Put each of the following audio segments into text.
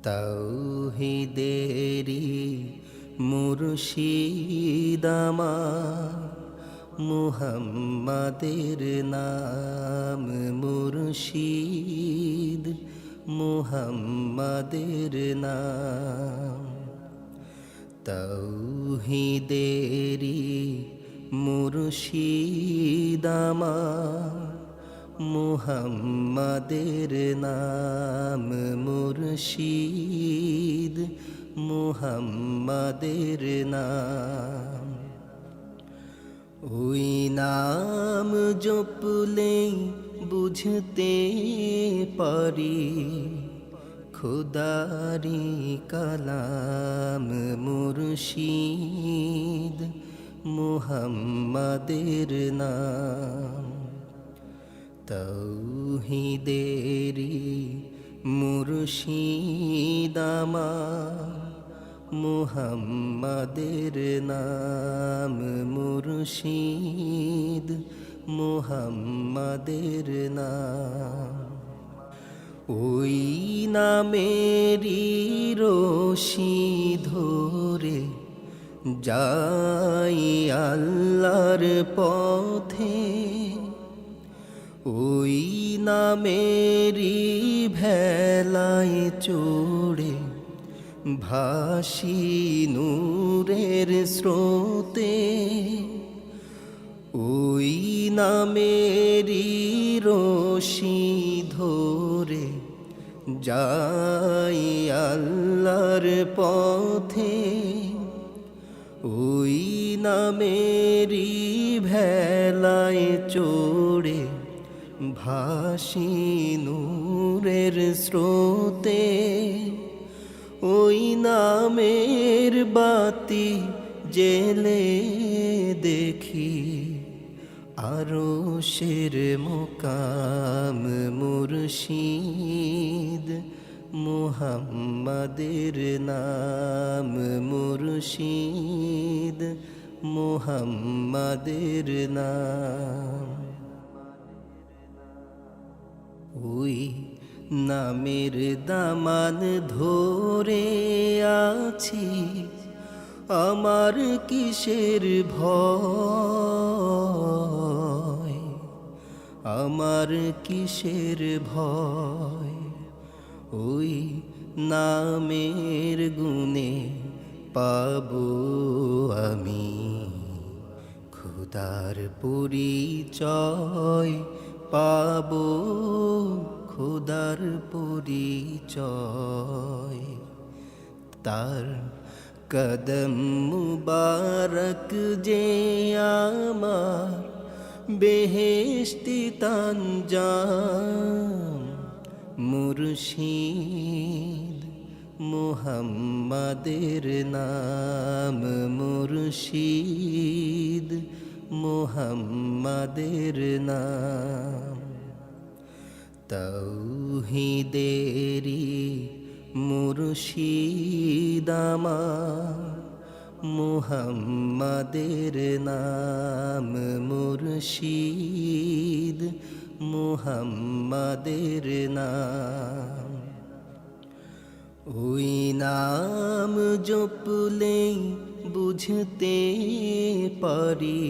তাওহীদেরি মুর্শিদ আমার, মুহাম্মাদের নাম মুর্শিদ, মুহাম্মাদের নাম। তাওহীদেরি মুর্শিদ আমার, মুহাম্মাদের নাম মুর্শিদ, মুহাম্মাদের নাম। ওই নাম জপলেই বুঝতে পারি খোদারি কালাম মুর্শিদ, মুহাম্মাদের নাম। তাওহীদেরি মুর্শিদ আমার, মুহাম্মাদের নাম মুর্শিদ, মুহাম্মাদের নাম। ওই নামেরই রশি ধরে যাই আল্লাহর পথে, ওই নামেরই ভেলায় চড়ে ভাসি নূরের স্রোতে। ওই নামেরই রশি ধরে যাই আল্লাহর পথে, ওই নামেরই ভেলায় চড়ে ভাসি নূরের স্রোতে। ওই নামের বাতি জেলে দেখি আরশের মুকাম মুর্শিদ, মুহাম্মাদের নাম মুর্শিদ, মুহাম্মাদের নাম। ওই নামের দামান ধরে আছি, আমার কিসের ভয়, আমার কিসের ভয়। ওই নামের গুণে পাবো আমি খোদার পরিচয়, পাবো খোদার পরিচয়। তার কদম মুবারক যে আমার বেহেশতি তানজাম মুর্শিদ, মুহাম্মাদের নাম মুর্শিদ, মুহাম্মাদের নাম। তাওহীদেরি মুর্শিদ আমার, মুহাম্মাদের নাম মুর্শিদ, মুহাম্মাদের নাম। ওই নাম জপলেই বুঝতে পারি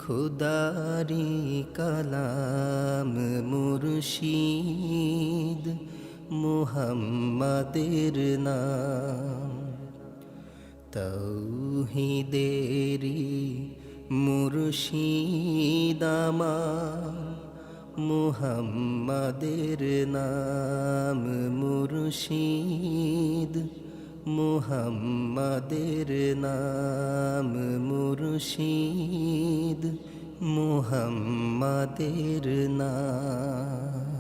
খোদারি কালাম মুর্শিদ, মুহাম্মাদের নাম। তাওহীদেরি মুর্শিদ আমার, মুহাম্মাদের নাম মুর্শিদ, মুহাম্মাদের নাম মুর্শিদ, মুহাম্মাদের নাম।